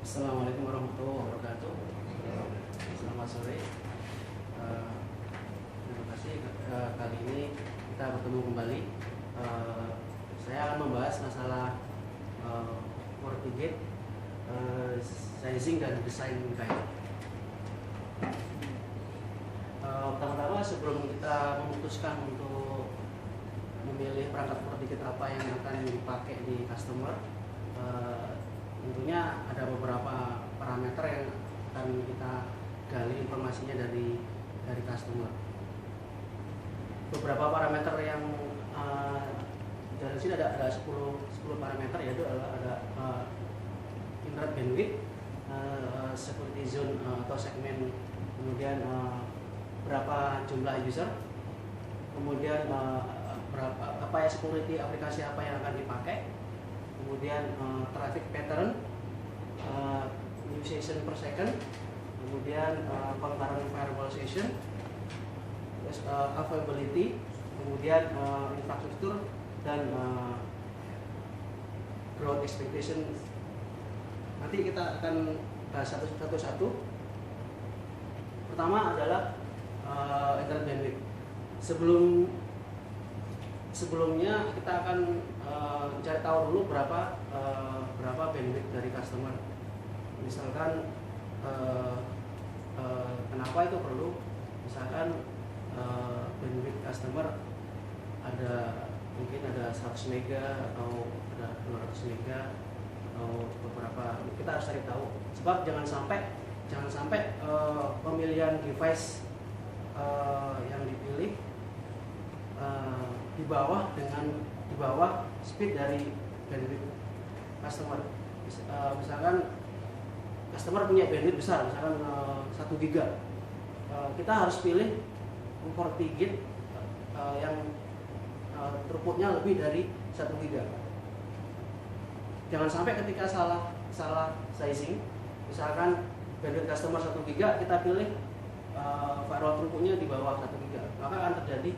Assalamualaikum warahmatullahi wabarakatuh. Selamat sore. Terima kasih. Kali ini kita bertemu kembali. Saya akan membahas masalah FortiGate, sizing dan desain guide. Pertama-tama sebelum kita memutuskan untuk memilih perangkat FortiGate apa yang akan dipakai di customer, tentunya ada beberapa parameter yang akan kita gali informasinya dari customer. Beberapa parameter yang dari sini ada 10 parameter, yaitu ada internet bandwidth, security zone atau segmen, kemudian berapa jumlah user, kemudian berapa apa ya security aplikasi apa yang akan dipakai, kemudian traffic pattern, new session per second, kemudian concurrent firewall session, terus availability, kemudian infrastruktur dan growth expectation. Nanti kita akan bahas satu-satu. Pertama adalah internet bandwidth. Sebelumnya kita akan cari tahu dulu berapa bandwidth dari customer. Misalkan kenapa itu perlu? Misalkan bandwidth customer mungkin ada 100 mega atau ada 200 mega atau beberapa, kita harus cari tahu. Sebab jangan sampai pemilihan device yang dipilih di bawah speed dari bandwidth customer. Misalkan customer punya bandwidth besar, misalkan 1 giga, kita harus pilih FortiGate yang throughputnya lebih dari 1 giga. Jangan sampai ketika salah sizing, misalkan bandwidth customer 1 giga, kita pilih firewall throughputnya di bawah 1 giga, maka akan terjadi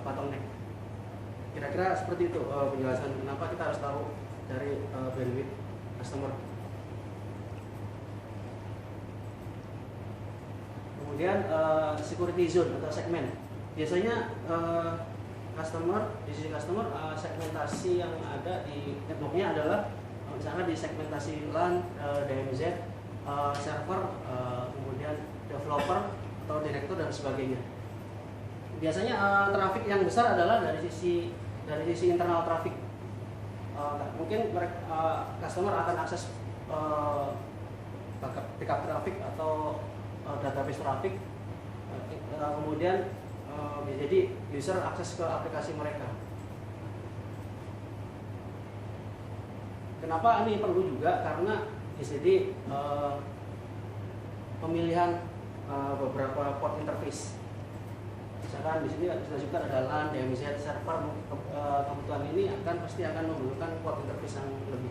bottleneck. Kira-kira seperti itu penjelasan kenapa kita harus tahu dari bandwidth customer. Kemudian security zone atau segmen. Biasanya di sisi customer segmentasi yang ada di networknya adalah misalkan di segmentasi LAN, DMZ, server, kemudian developer atau direktur dan sebagainya. Biasanya traffic yang besar adalah dari sisi internal traffic. Mungkin customer akan akses backup traffic atau database traffic, kemudian jadi user akses ke aplikasi mereka. Kenapa ini perlu juga? Karena di sini pemilihan beberapa port interface. Misalkan di sini sudah juga ada LAN, DMZ, server, kebutuhan ini pasti akan memerlukan port interface yang lebih.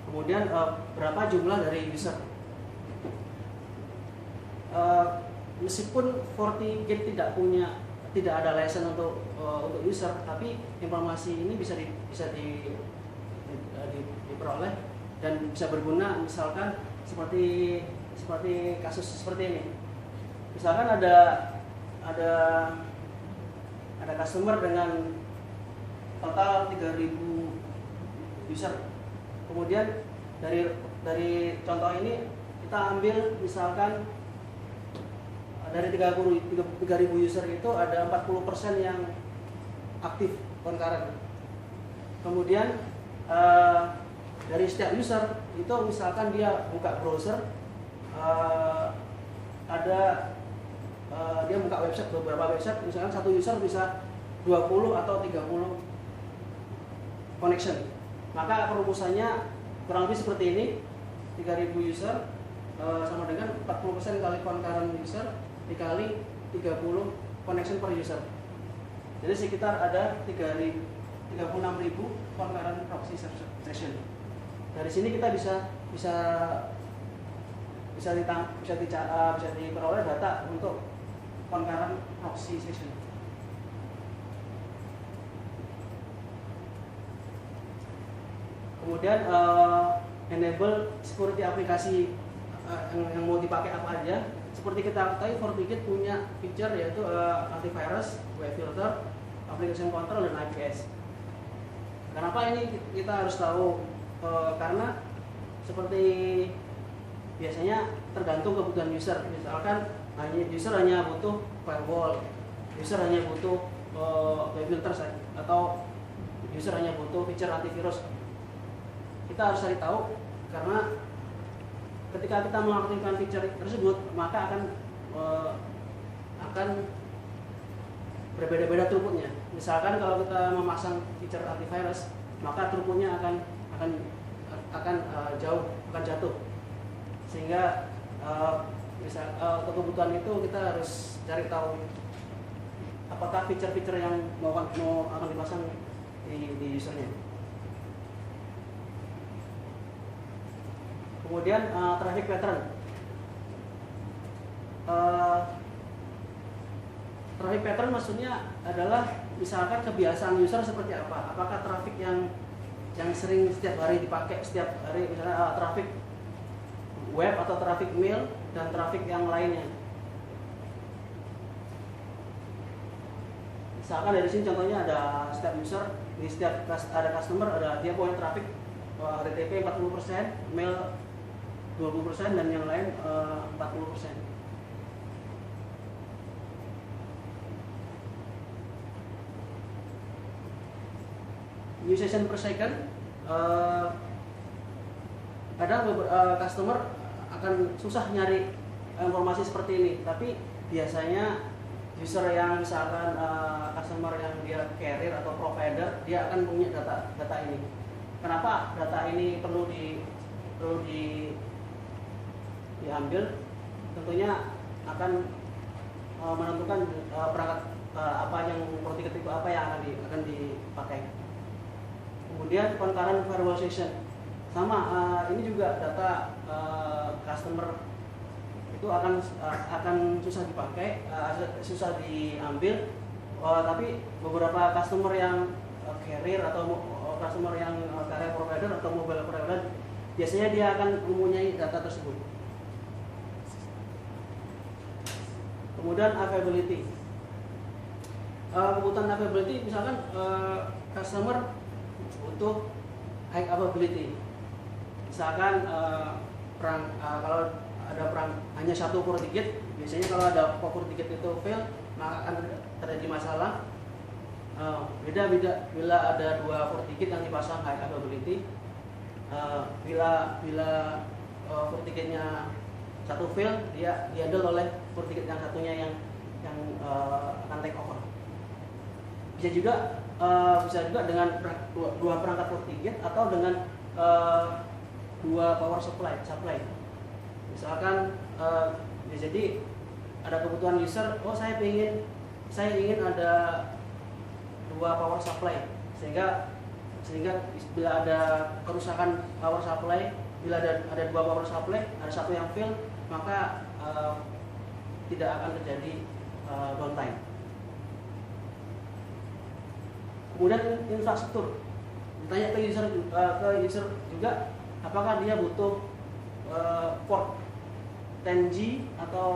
Kemudian berapa jumlah dari user? Meskipun FortiGate tidak ada license untuk user, tapi informasi ini bisa diperoleh dan bisa berguna. Misalkan seperti kasus seperti ini. Misalkan ada customer dengan total 3.000 user. Kemudian dari contoh ini kita ambil misalkan dari 3.000 user itu ada 40% yang aktif concurrent. Kemudian dari setiap user itu misalkan dia buka browser, dia buka website, beberapa website, misalkan satu user bisa 20 atau 30 connection. Maka perumusannya kurang lebih seperti ini, 3.000 user sama dengan 40% kali concurrent user dikali 30 connection per user. Jadi sekitar ada 36.000 concurrent proxy session. Dari sini kita bisa diperoleh data untuk concurrent proxy session. Kemudian enable security aplikasi yang mau dipakai apa aja. Seperti kita ketahui, FortiGate punya feature yaitu antivirus, web filter, application control, dan IPS. Kenapa ini kita harus tahu? Karena seperti biasanya tergantung kebutuhan user. Misalkan user hanya butuh firewall, user hanya butuh web filter saja, atau user hanya butuh feature antivirus. Kita harus cari tahu, karena ketika kita mengaktifkan feature tersebut, maka akan berbeda-beda throughputnya. Misalkan kalau kita memasang feature antivirus, maka throughputnya akan jatuh. Sehingga untuk kebutuhan itu kita harus cari tahu apakah feature-feature yang akan dipasang di usernya. Kemudian traffic pattern. Traffic pattern maksudnya adalah misalkan kebiasaan user seperti apa. Apakah traffic yang sering setiap hari dipakai, setiap hari, misalnya traffic web atau traffic mail dan traffic yang lainnya. Misalkan dari sini contohnya ada setiap user, di setiap ada customer, dia punya traffic HTTP 40%, mail 20%, dan yang lain 40%. New session per second, kadang customer akan susah nyari informasi seperti ini, tapi biasanya user yang misalkan customer yang dia carrier atau provider, dia akan punya data ini. Kenapa data ini perlu diambil? Tentunya akan menentukan perangkat apa yang FortiGate tipe apa yang akan dipakai. Kemudian concurrent firewall session, sama ini juga data customer itu akan susah dipakai, susah diambil, tapi beberapa customer yang carrier atau customer yang carrier provider atau mobile provider, biasanya dia akan mempunyai data tersebut. Kemudian availability. Kebutuhan availability, misalkan customer butuh high availability. Misalkan kalau ada hanya satu FortiGate, biasanya kalau ada FortiGate itu fail, maka akan terjadi masalah. Beda bila ada dua FortiGate yang dipasang high availability. Bila FortiGate-nya satu fail, dia dihandle oleh FortiGate yang satunya yang akan take over. Bisa juga dengan dua perangkat FortiGate atau dengan dua power supply. Misalkan jadi ada kebutuhan user, saya ingin ada dua power supply, sehingga bila ada kerusakan power supply, bila ada dua power supply, ada satu yang fail, maka tidak akan terjadi downtime. Kemudian infrastruktur, ditanya ke user juga, apakah dia butuh port 10G atau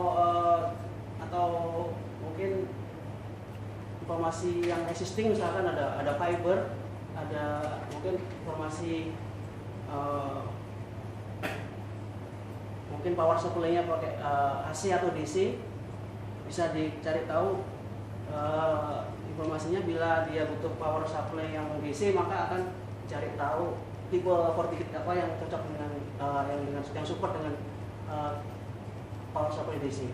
mungkin informasi yang existing, misalkan ada fiber, ada mungkin informasi mungkin power supply-nya pakai AC atau DC, bisa dicari tahu informasinya. Bila dia butuh power supply yang DC, maka akan cari tahu tipe FortiGate apa yang cocok dengan yang support dengan power supply DC.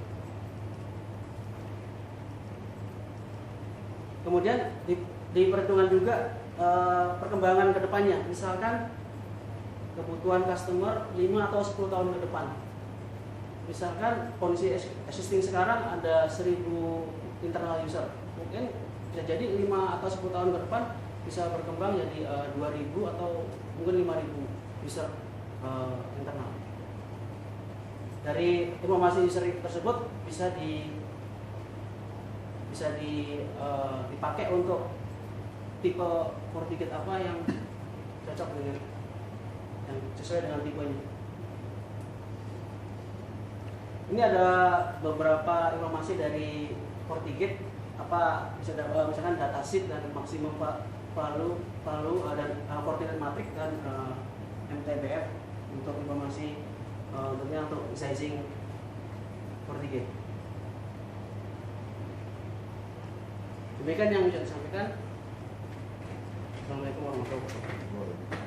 Kemudian diperhitungkan juga perkembangan kedepannya. Misalkan kebutuhan customer 5 atau 10 tahun ke depan. Misalkan kondisi existing sekarang ada 1000 internal user, mungkin bisa jadi 5 atau 10 tahun ke depan bisa berkembang jadi 2000 atau mungkin 5000 user internal. Dari informasi user tersebut bisa dipakai untuk tipe FortiGate apa yang cocok dengan yang sesuai dengan tipenya. Ini ada beberapa informasi dari FortiGate, apa bisa misalkan datasheet dan maksimum value dan Fortinet matrix dan MTBF untuk informasi tentunya untuk sizing FortiGate. Demikian yang bisa disampaikan. Assalamualaikum warahmatullahi wabarakatuh.